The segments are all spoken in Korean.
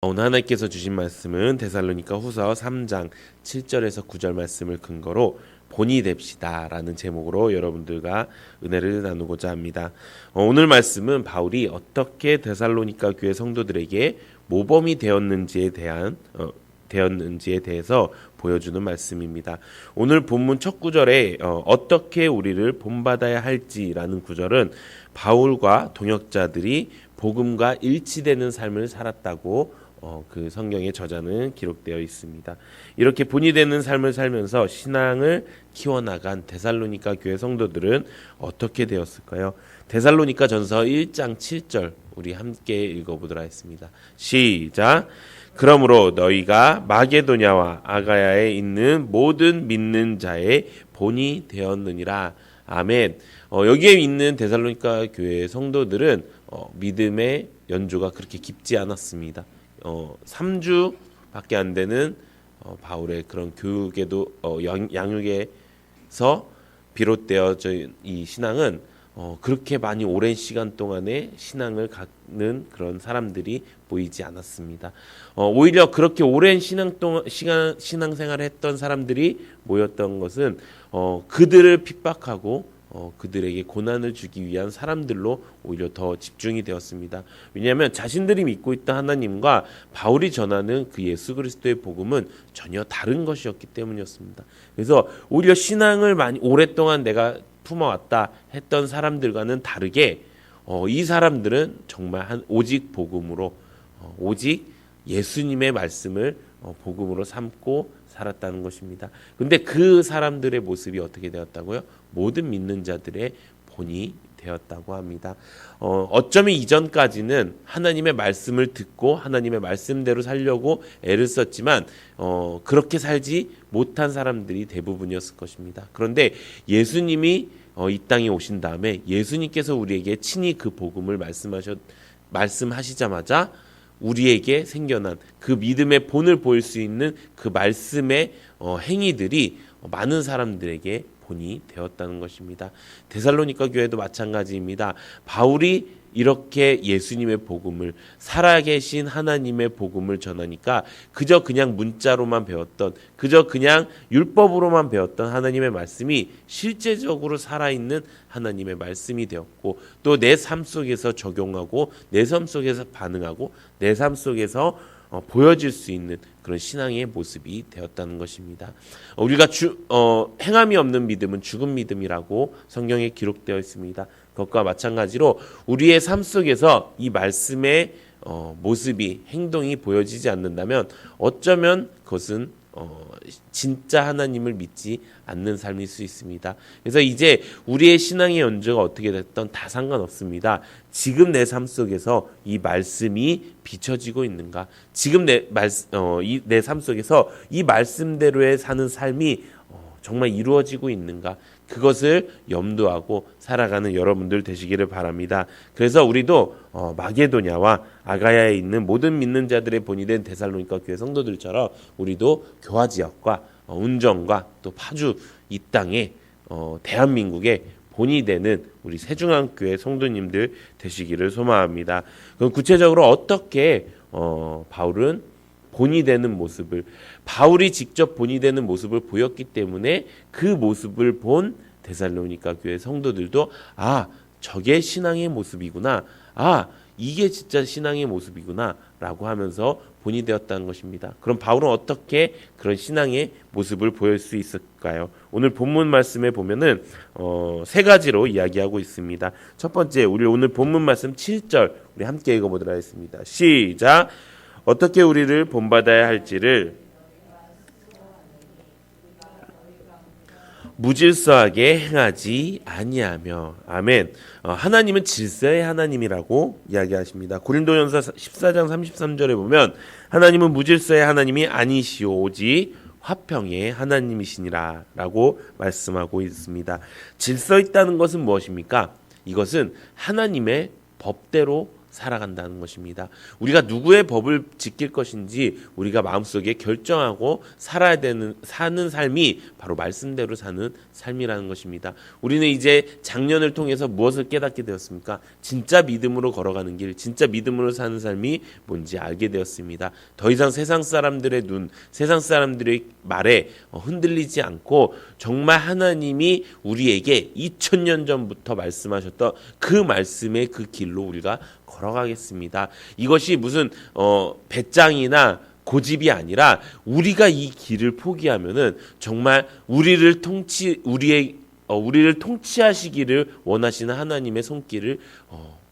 오늘 하나님께서 주신 말씀은 데살로니가 후서 3장 7절에서 9절 말씀을 근거로 본이 됩시다 라는 제목으로 여러분들과 은혜를 나누고자 합니다. 오늘 말씀은 바울이 어떻게 데살로니가 교회 성도들에게 모범이 되었는지에 대해서 보여주는 말씀입니다. 오늘 본문 첫 구절에 어떻게 우리를 본받아야 할지라는 구절은 바울과 동역자들이 복음과 일치되는 삶을 살았다고 그 성경의 저자는 기록되어 있습니다. 이렇게 본이 되는 삶을 살면서 신앙을 키워나간 데살로니가 교회 성도들은 어떻게 되었을까요? 데살로니가 전서 1장 7절 우리 함께 읽어보도록 하겠습니다. 시작! 그러므로 너희가 마게도냐와 아가야에 있는 모든 믿는 자의 본이 되었느니라. 아멘. 여기에 있는 데살로니가 교회 성도들은 믿음의 연조가 그렇게 깊지 않았습니다. 3주밖에 안 되는 바울의 그런 교육에도 양육에서 비롯되어진 이 신앙은 그렇게 많이 오랜 시간 동안에 신앙을 갖는 그런 사람들이 보이지 않았습니다. 오히려 그렇게 오랜 신앙생활을 했던 사람들이 모였던 것은 그들을 핍박하고 그들에게 고난을 주기 위한 사람들로 오히려 더 집중이 되었습니다. 왜냐하면 자신들이 믿고 있던 하나님과 바울이 전하는 그 예수 그리스도의 복음은 전혀 다른 것이었기 때문이었습니다. 그래서 오히려 신앙을 많이 오랫동안 내가 품어왔다 했던 사람들과는 다르게 이 사람들은 정말 오직 복음으로 오직 예수님의 말씀을 복음으로 삼고 살았다는 것입니다. 그런데 그 사람들의 모습이 어떻게 되었다고요? 모든 믿는 자들의 본이 되었다고 합니다. 어쩌면 이전까지는 하나님의 말씀을 듣고 하나님의 말씀대로 살려고 애를 썼지만 그렇게 살지 못한 사람들이 대부분이었을 것입니다. 그런데 예수님이 이 땅에 오신 다음에 예수님께서 우리에게 친히 그 복음을 말씀하시자마자 우리에게 생겨난 그 믿음의 본을 보일 수 있는 그 말씀의 행위들이 많은 사람들에게 본이 되었다는 것입니다. 데살로니가 교회도 마찬가지입니다. 바울이 이렇게 예수님의 복음을 살아계신 하나님의 복음을 전하니까 그저 그냥 문자로만 배웠던 그저 그냥 율법으로만 배웠던 하나님의 말씀이 실제적으로 살아있는 하나님의 말씀이 되었고 또 내 삶 속에서 적용하고 내 삶 속에서 반응하고 내 삶 속에서 보여질 수 있는 그런 신앙의 모습이 되었다는 것입니다. 우리가 행함이 없는 믿음은 죽은 믿음이라고 성경에 기록되어 있습니다. 그것과 마찬가지로 우리의 삶 속에서 이 말씀의 모습이 행동이 보여지지 않는다면 어쩌면 그것은 진짜 하나님을 믿지 않는 삶일 수 있습니다. 그래서 이제 우리의 신앙의 연조가 어떻게 됐든 다 상관없습니다. 지금 내 삶 속에서 이 말씀이 비춰지고 있는가? 지금 내 삶 속에서 이 말씀대로의 사는 삶이 정말 이루어지고 있는가? 그것을 염두하고 살아가는 여러분들 되시기를 바랍니다. 그래서 우리도 마게도냐와 아가야에 있는 모든 믿는 자들의 본이 된 데살로니가 교회 성도들처럼 우리도 교화 지역과 운정과 또 파주 이 땅에 대한민국의 본이 되는 우리 새중앙교회 성도님들 되시기를 소망합니다. 그럼 구체적으로 어떻게 바울은 본이 되는 모습을 바울이 직접 본이 되는 모습을 보였기 때문에 그 모습을 본 데살로니가 교회 성도들도 저게 신앙의 모습이구나. 이게 진짜 신앙의 모습이구나 라고 하면서 본이 되었다는 것입니다. 그럼 바울은 어떻게 그런 신앙의 모습을 보일 수 있을까요? 오늘 본문 말씀에 보면은 세 가지로 이야기하고 있습니다. 첫 번째, 우리 오늘 본문 말씀 7절 우리 함께 읽어보도록 하겠습니다. 시작! 어떻게 우리를 본받아야 할지를 무질서하게 행하지 아니하며. 아멘. 하나님은 질서의 하나님이라고 이야기하십니다. 고린도전서 14장 33절에 보면 하나님은 무질서의 하나님이 아니시오 오직 화평의 하나님이시니라 라고 말씀하고 있습니다. 질서 있다는 것은 무엇입니까? 이것은 하나님의 법대로 살아간다는 것입니다. 우리가 누구의 법을 지킬 것인지 우리가 마음속에 결정하고 사는 삶이 바로 말씀대로 사는 삶이라는 것입니다. 우리는 이제 작년을 통해서 무엇을 깨닫게 되었습니까? 진짜 믿음으로 걸어가는 길, 진짜 믿음으로 사는 삶이 뭔지 알게 되었습니다. 더 이상 세상 사람들의 눈, 세상 사람들의 말에 흔들리지 않고 정말 하나님이 우리에게 2000년 전부터 말씀하셨던 그 말씀의 그 길로 우리가 걸어가겠습니다. 이것이 무슨 배짱이나 고집이 아니라 우리가 이 길을 포기하면은 정말 우리를 통치하시기를 원하시는 하나님의 손길을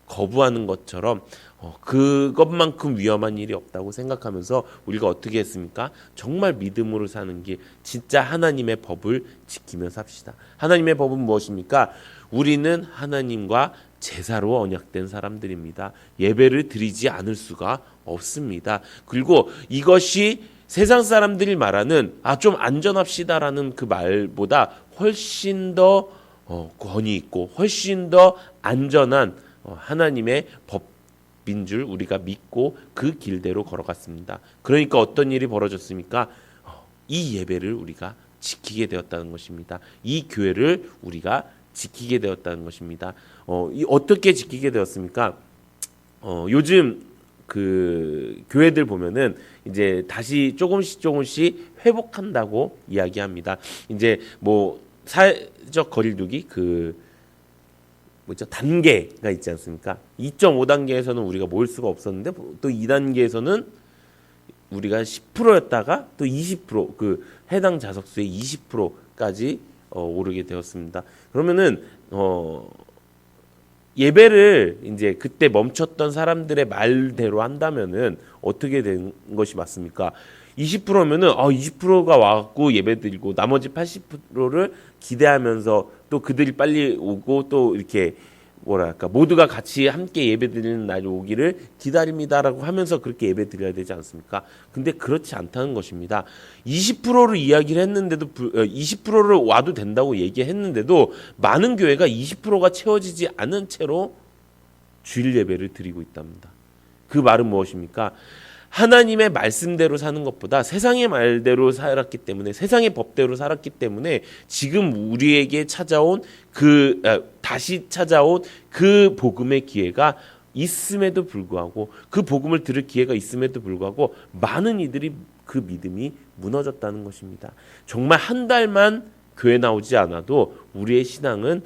거부하는 것처럼 그것만큼 위험한 일이 없다고 생각하면서 우리가 어떻게 했습니까? 정말 믿음으로 사는 길, 진짜 하나님의 법을 지키며 삽시다. 하나님의 법은 무엇입니까? 우리는 하나님과 제사로 언약된 사람들입니다. 예배를 드리지 않을 수가 없습니다. 그리고 이것이 세상 사람들이 말하는 좀 안전합시다라는 그 말보다 훨씬 더 권위 있고 훨씬 더 안전한 하나님의 법인 줄 우리가 믿고 그 길대로 걸어갔습니다. 그러니까 어떤 일이 벌어졌습니까? 이 예배를 우리가 지키게 되었다는 것입니다. 이 교회를 우리가 지키게 되었다는 것입니다. 어떻게 지키게 되었습니까? 요즘 그 교회들 보면은 이제 다시 조금씩 회복한다고 이야기합니다. 이제 뭐 사회적 거리두기 단계가 있지 않습니까? 2.5단계에서는 우리가 모일 수가 없었는데 또 2단계에서는 우리가 10%였다가 또 20% 그 해당 자석수의 20%까지 오르게 되었습니다. 그러면은 예배를 이제 그때 멈췄던 사람들의 말대로 한다면은 어떻게 된 것이 맞습니까? 20%면은 20%가 와갖고 예배드리고 나머지 80%를 기대하면서 또 그들이 빨리 오고 또 이렇게 모두가 같이 함께 예배드리는 날이 오기를 기다립니다라고 하면서 그렇게 예배드려야 되지 않습니까? 근데 그렇지 않다는 것입니다. 20%를 이야기를 했는데도 20%를 와도 된다고 얘기했는데도 많은 교회가 20%가 채워지지 않은 채로 주일 예배를 드리고 있답니다. 그 말은 무엇입니까? 하나님의 말씀대로 사는 것보다 세상의 말대로 살았기 때문에 세상의 법대로 살았기 때문에 지금 우리에게 다시 찾아온 그 복음의 기회가 있음에도 불구하고 그 복음을 들을 기회가 있음에도 불구하고 많은 이들이 그 믿음이 무너졌다는 것입니다. 정말 한 달만 교회 나오지 않아도 우리의 신앙은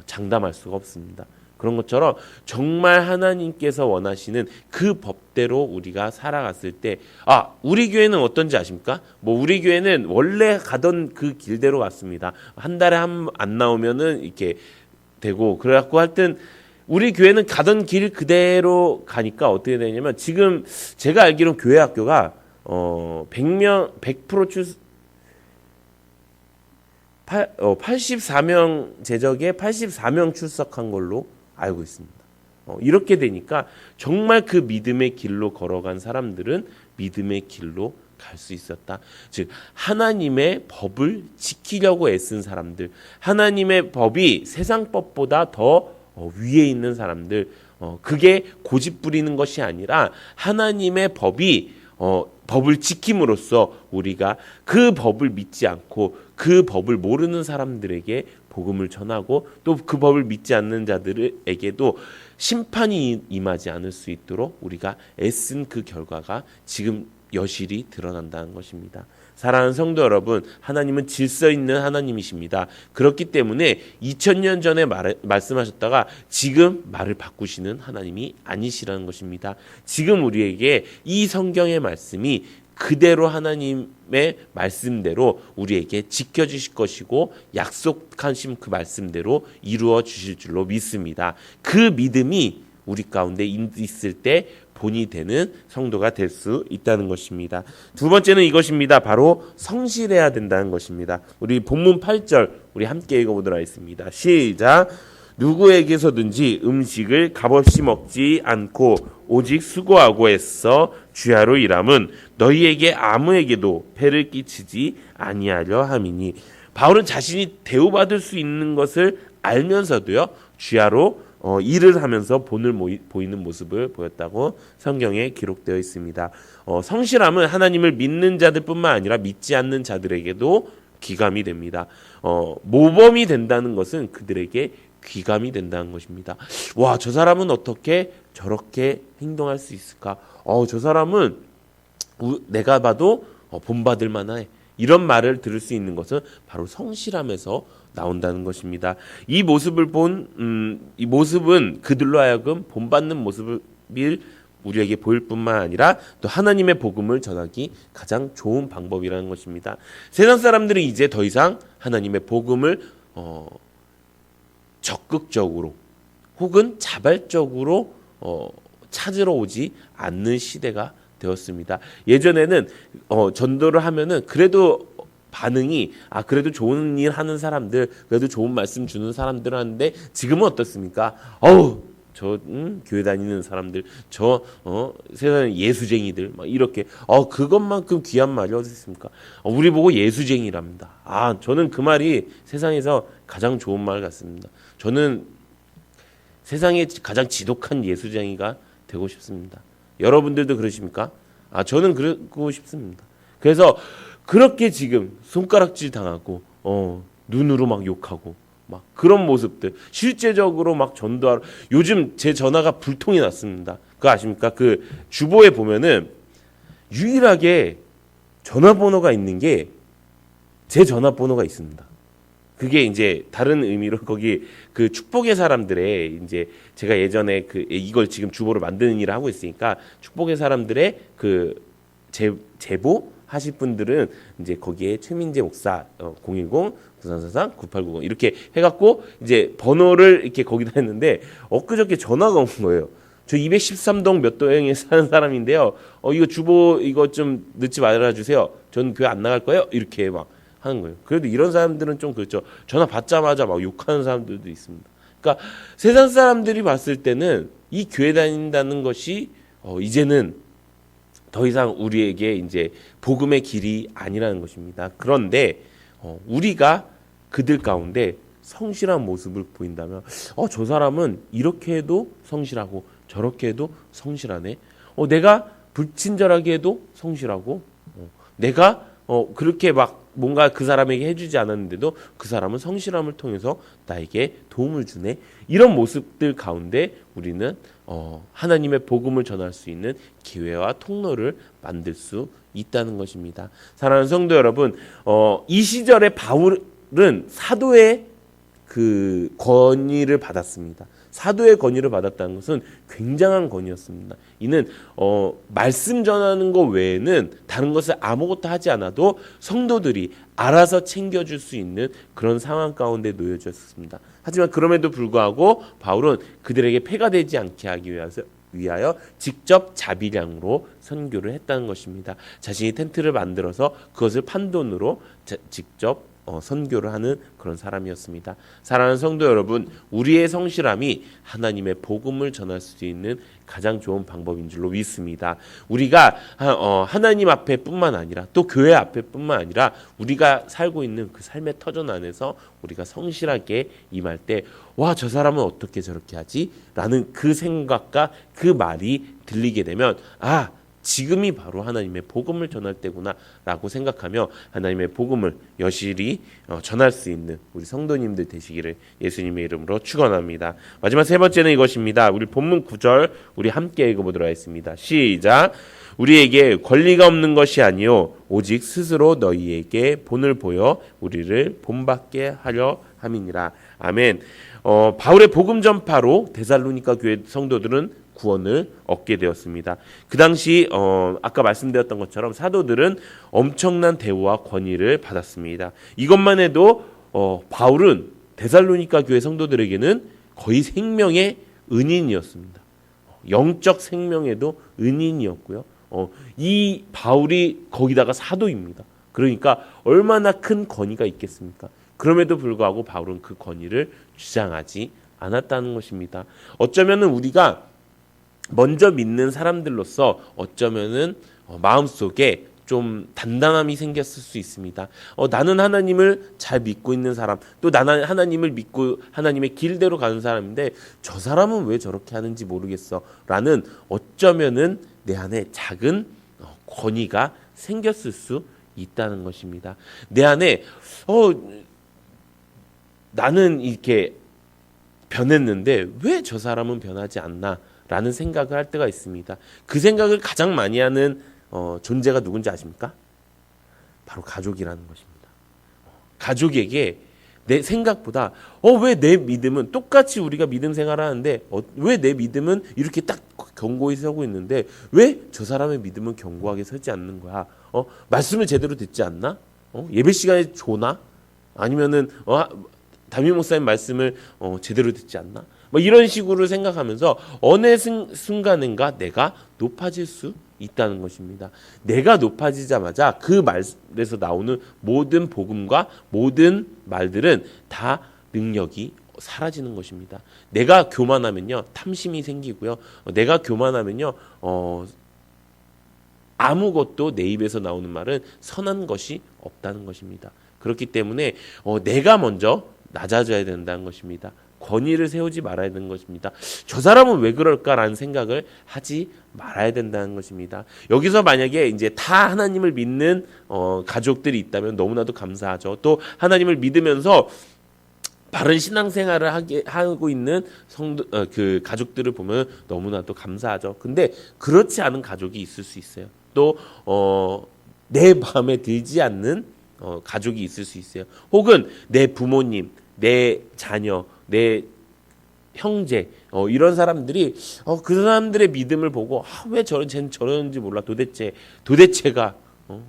장담할 수가 없습니다. 그런 것처럼 정말 하나님께서 원하시는 그 법대로 우리가 살아갔을 때 우리 교회는 어떤지 아십니까? 우리 교회는 원래 가던 그 길대로 갔습니다. 한 달에 안 나오면은 이렇게 되고 그래갖고 하여튼 우리 교회는 가던 길 그대로 가니까 어떻게 되냐면 지금 제가 알기로는 교회 학교가 84명 제적에 84명 출석한 걸로 알고 있습니다. 이렇게 되니까 정말 그 믿음의 길로 걸어간 사람들은 믿음의 길로 갈 수 있었다. 즉 하나님의 법을 지키려고 애쓴 사람들, 하나님의 법이 세상 법보다 더 위에 있는 사람들, 그게 고집 부리는 것이 아니라 하나님의 법을 지킴으로써 우리가 그 법을 믿지 않고 그 법을 모르는 사람들에게 복음을 전하고 또 그 법을 믿지 않는 자들에게도 심판이 임하지 않을 수 있도록 우리가 애쓴 그 결과가 지금 여실히 드러난다는 것입니다. 사랑하는 성도 여러분, 하나님은 질서 있는 하나님이십니다. 그렇기 때문에 2000년 전에 말씀하셨다가 지금 말을 바꾸시는 하나님이 아니시라는 것입니다. 지금 우리에게 이 성경의 말씀이 그대로 하나님의 말씀대로 우리에게 지켜주실 것이고 약속하신 그 말씀대로 이루어 주실 줄로 믿습니다. 그 믿음이 우리 가운데 있을 때 본이 되는 성도가 될 수 있다는 것입니다. 두 번째는 이것입니다. 바로 성실해야 된다는 것입니다. 우리 본문 8절 우리 함께 읽어보도록 하겠습니다. 시작. 누구에게서든지 음식을 값없이 먹지 않고 오직 수고하고 애써 주야로 일함은 너희에게 아무에게도 폐를 끼치지 아니하려 함이니. 바울은 자신이 대우받을 수 있는 것을 알면서도요 주야로 일을 하면서 본을 보이는 모습을 보였다고 성경에 기록되어 있습니다. 성실함은 하나님을 믿는 자들뿐만 아니라 믿지 않는 자들에게도 귀감이 됩니다. 모범이 된다는 것은 그들에게 귀감이 된다는 것입니다. 와, 저 사람은 어떻게 저렇게 행동할 수 있을까? 저 사람은 내가 봐도 본받을 만해. 이런 말을 들을 수 있는 것은 바로 성실함에서 나온다는 것입니다. 이 모습은 그들로 하여금 본받는 모습을 우리에게 보일 뿐만 아니라 또 하나님의 복음을 전하기 가장 좋은 방법이라는 것입니다. 세상 사람들은 이제 더 이상 하나님의 복음을 적극적으로 혹은 자발적으로 찾으러 오지 않는 시대가 되었습니다. 예전에는 전도를 하면은 그래도 반응이 그래도 좋은 일 하는 사람들, 그래도 좋은 말씀 주는 사람들 하는데 지금은 어떻습니까? 교회 다니는 사람들, 세상에 예수쟁이들 막 이렇게 그것만큼 귀한 말이 어디 있습니까? 우리 보고 예수쟁이랍니다. 저는 그 말이 세상에서 가장 좋은 말 같습니다. 저는 세상에 가장 지독한 예수쟁이가 되고 싶습니다. 여러분들도 그러십니까? 저는 그러고 싶습니다. 그래서 그렇게 지금 손가락질 당하고 눈으로 막 욕하고 막 그런 모습들 실제적으로 막 전도하러 요즘 제 전화가 불통이 났습니다. 그거 아십니까? 그 주보에 보면은 유일하게 전화번호가 있는 게 제 전화번호가 있습니다. 그게 이제 다른 의미로 거기 그 축복의 사람들의 이제 제가 예전에 이걸 지금 주보를 만드는 일을 하고 있으니까 축복의 사람들의 그 제보 하실 분들은 이제 거기에 최민재 목사 010-9343-9890 이렇게 해갖고 이제 번호를 이렇게 거기다 했는데 엊그저께 전화가 온 거예요. 저 213동 몇 동에 사는 사람인데요. 이거 주보 이거 좀 넣지 말아주세요. 저는 교회 안 나갈 거예요. 이렇게 막 하는 거예요. 그래도 이런 사람들은 좀 그렇죠. 전화 받자마자 막 욕하는 사람들도 있습니다. 그러니까 세상 사람들이 봤을 때는 이 교회 다닌다는 것이 이제는 더 이상 우리에게 이제 복음의 길이 아니라는 것입니다. 그런데 우리가 그들 가운데 성실한 모습을 보인다면 저 사람은 이렇게 해도 성실하고 저렇게 해도 성실하네. 내가 불친절하게 해도 성실하고 내가 그렇게 막 뭔가 그 사람에게 해주지 않았는데도 그 사람은 성실함을 통해서 나에게 도움을 주네. 이런 모습들 가운데 우리는 하나님의 복음을 전할 수 있는 기회와 통로를 만들 수 있다는 것입니다. 사랑하는 성도 여러분, 이 시절에 바울은 사도의 그 권위를 받았습니다. 사도의 권위를 받았다는 것은 굉장한 권위였습니다. 이는 말씀 전하는 것 외에는 다른 것을 아무것도 하지 않아도 성도들이 알아서 챙겨줄 수 있는 그런 상황 가운데 놓여졌습니다. 하지만 그럼에도 불구하고 바울은 그들에게 폐가 되지 않게 하기 위하여 직접 자비량으로 선교를 했다는 것입니다. 자신이 텐트를 만들어서 그것을 판돈으로 직접 선교를 하는 그런 사람이었습니다. 사랑하는 성도 여러분, 우리의 성실함이 하나님의 복음을 전할 수 있는 가장 좋은 방법인 줄로 믿습니다. 우리가 하나님 앞에 뿐만 아니라 또 교회 앞에 뿐만 아니라 우리가 살고 있는 그 삶의 터전 안에서 우리가 성실하게 임할 때 저 사람은 어떻게 저렇게 하지? 라는 그 생각과 그 말이 들리게 되면 지금이 바로 하나님의 복음을 전할 때구나 라고 생각하며 하나님의 복음을 여실히 전할 수 있는 우리 성도님들 되시기를 예수님의 이름으로 축원합니다. 마지막 세 번째는 이것입니다. 우리 본문 9절 우리 함께 읽어보도록 하겠습니다. 시작. 우리에게 권리가 없는 것이 아니요 오직 스스로 너희에게 본을 보여 우리를 본받게 하려 함이니라. 아멘. 바울의 복음 전파로 데살로니가 교회 성도들은 구원을 얻게 되었습니다. 그 당시 아까 말씀드렸던 것처럼 사도들은 엄청난 대우와 권위를 받았습니다. 이것만 해도 바울은 데살로니가 교회 성도들에게는 거의 생명의 은인이었습니다. 영적 생명에도 은인이었고요. 이 바울이 거기다가 사도입니다. 그러니까 얼마나 큰 권위가 있겠습니까? 그럼에도 불구하고 바울은 그 권위를 주장하지 않았다는 것입니다. 어쩌면은 우리가 먼저 믿는 사람들로서 어쩌면은 마음속에 좀 단단함이 생겼을 수 있습니다. 나는 하나님을 잘 믿고 있는 사람, 또 나는 하나님을 믿고 하나님의 길대로 가는 사람인데 저 사람은 왜 저렇게 하는지 모르겠어 라는 어쩌면은 내 안에 작은 권위가 생겼을 수 있다는 것입니다. 내 안에 나는 이렇게 변했는데 왜 저 사람은 변하지 않나 라는 생각을 할 때가 있습니다. 그 생각을 가장 많이 하는 존재가 누군지 아십니까? 바로 가족이라는 것입니다. 가족에게 내 생각보다 왜 내 믿음은 똑같이 우리가 믿음 생활을 하는데 왜 내 믿음은 이렇게 딱 견고히 서고 있는데 왜 저 사람의 믿음은 견고하게 서지 않는 거야? 말씀을 제대로 듣지 않나? 예배 시간에 조나? 아니면은 담임 목사님 말씀을 제대로 듣지 않나? 뭐 이런 식으로 생각하면서 어느 순간인가 내가 높아질 수 있다는 것입니다. 내가 높아지자마자 그 말에서 나오는 모든 복음과 모든 말들은 다 능력이 사라지는 것입니다. 내가 교만하면요 탐심이 생기고요. 내가 교만하면요 아무것도 내 입에서 나오는 말은 선한 것이 없다는 것입니다. 그렇기 때문에 내가 먼저 낮아져야 된다는 것입니다. 권위를 세우지 말아야 되는 것입니다. 저 사람은 왜 그럴까라는 생각을 하지 말아야 된다는 것입니다. 여기서 만약에 이제 다 하나님을 믿는 가족들이 있다면 너무나도 감사하죠. 또 하나님을 믿으면서 바른 신앙생활을 하고 있는 그 가족들을 보면 너무나도 감사하죠. 근데 그렇지 않은 가족이 있을 수 있어요. 또 내 마음에 들지 않는 가족이 있을 수 있어요. 혹은 내 부모님, 내 자녀, 내 형제 이런 사람들이 그 사람들의 믿음을 보고 왜 쟤는 저러는지 몰라 도대체가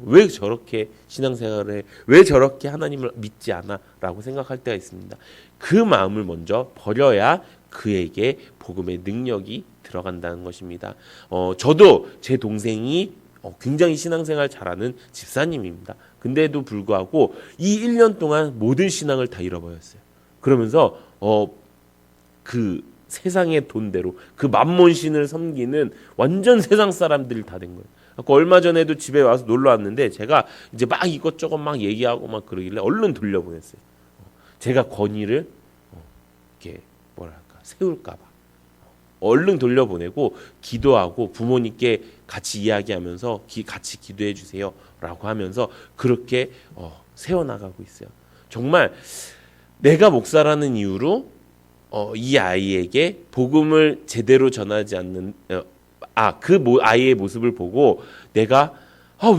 왜 저렇게 신앙생활을 해? 왜 저렇게 하나님을 믿지 않아? 라고 생각할 때가 있습니다. 그 마음을 먼저 버려야 그에게 복음의 능력이 들어간다는 것입니다. 저도 제 동생이 굉장히 신앙생활 잘하는 집사님입니다. 근데도 불구하고 이 1년 동안 모든 신앙을 다 잃어버렸어요. 그러면서 그 세상의 돈대로 그 만몬신을 섬기는 완전 세상 사람들이 다 된 거예요. 얼마 전에도 집에 와서 놀러 왔는데 제가 이제 막 이것저것 막 얘기하고 막 그러길래 얼른 돌려보냈어요. 제가 권위를 이렇게 세울까 봐 얼른 돌려보내고 기도하고 부모님께 같이 이야기하면서 같이 기도해 주세요 라고 하면서 그렇게 세워나가고 있어요. 정말 내가 목사라는 이유로 이 아이에게 복음을 제대로 전하지 않는 그 아이의 모습을 보고 내가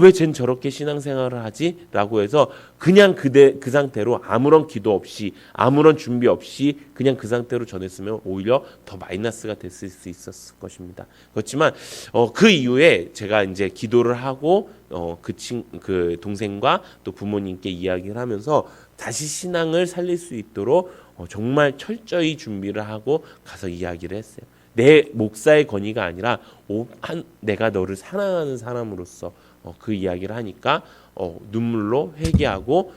왜 쟨 저렇게 신앙생활을 하지? 라고 해서 그냥 그 상태로 아무런 기도 없이 아무런 준비 없이 그냥 그 상태로 전했으면 오히려 더 마이너스가 됐을 수 있었을 것입니다. 그렇지만 그 이후에 제가 이제 기도를 하고 그 동생과 또 부모님께 이야기를 하면서 다시 신앙을 살릴 수 있도록 정말 철저히 준비를 하고 가서 이야기를 했어요. 내 목사의 권위가 아니라 내가 너를 사랑하는 사람으로서 그 이야기를 하니까 눈물로 회개하고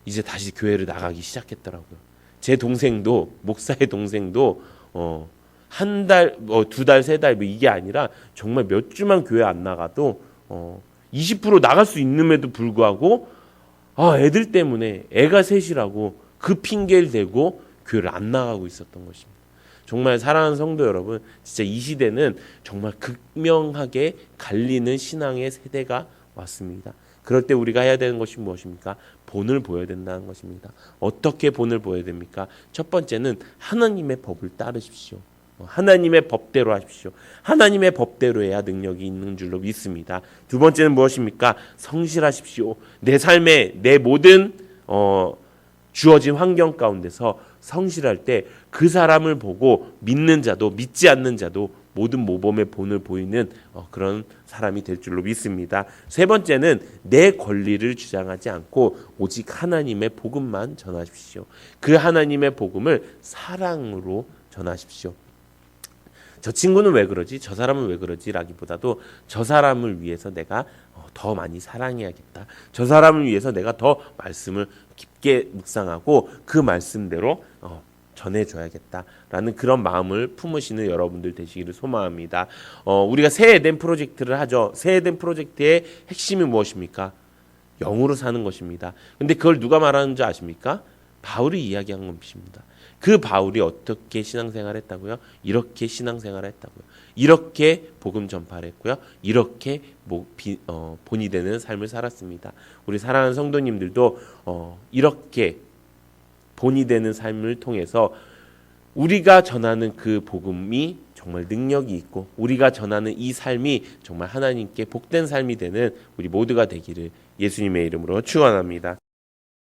이제 다시 교회를 나가기 시작했더라고요. 제 동생도 목사의 동생도 한 달, 두 달, 세 달 이게 아니라 정말 몇 주만 교회 안 나가도 20% 나갈 수 있음에도 불구하고 애들 때문에 애가 셋이라고 그 핑계를 대고 교회를 안 나가고 있었던 것입니다. 정말 사랑하는 성도 여러분, 진짜 이 시대는 정말 극명하게 갈리는 신앙의 세대가 왔습니다. 그럴 때 우리가 해야 되는 것이 무엇입니까? 본을 보여야 된다는 것입니다. 어떻게 본을 보여야 됩니까? 첫 번째는 하나님의 법을 따르십시오. 하나님의 법대로 하십시오. 하나님의 법대로 해야 능력이 있는 줄로 믿습니다. 두 번째는 무엇입니까? 성실하십시오. 내 삶에 내 모든 주어진 환경 가운데서 성실할 때 그 사람을 보고 믿는 자도 믿지 않는 자도 모든 모범의 본을 보이는 그런 사람이 될 줄로 믿습니다. 세 번째는 내 권리를 주장하지 않고 오직 하나님의 복음만 전하십시오. 그 하나님의 복음을 사랑으로 전하십시오. 저 친구는 왜 그러지? 저 사람은 왜 그러지? 라기보다도 저 사람을 위해서 내가 더 많이 사랑해야겠다. 저 사람을 위해서 내가 더 말씀을 깊게 묵상하고 그 말씀대로 전해줘야겠다라는 그런 마음을 품으시는 여러분들 되시기를 소망합니다. 우리가 새 에덴 프로젝트를 하죠. 새 에덴 프로젝트의 핵심이 무엇입니까? 영으로 사는 것입니다. 근데 그걸 누가 말하는 줄 아십니까? 바울이 이야기한 것입니다. 그 바울이 어떻게 신앙생활을 했다고요? 이렇게 신앙생활을 했다고요. 이렇게 복음 전파를 했고요. 이렇게 본이 되는 삶을 살았습니다. 우리 사랑하는 성도님들도 이렇게 본이 되는 삶을 통해서 우리가 전하는 그 복음이 정말 능력이 있고 우리가 전하는 이 삶이 정말 하나님께 복된 삶이 되는 우리 모두가 되기를 예수님의 이름으로 축원합니다.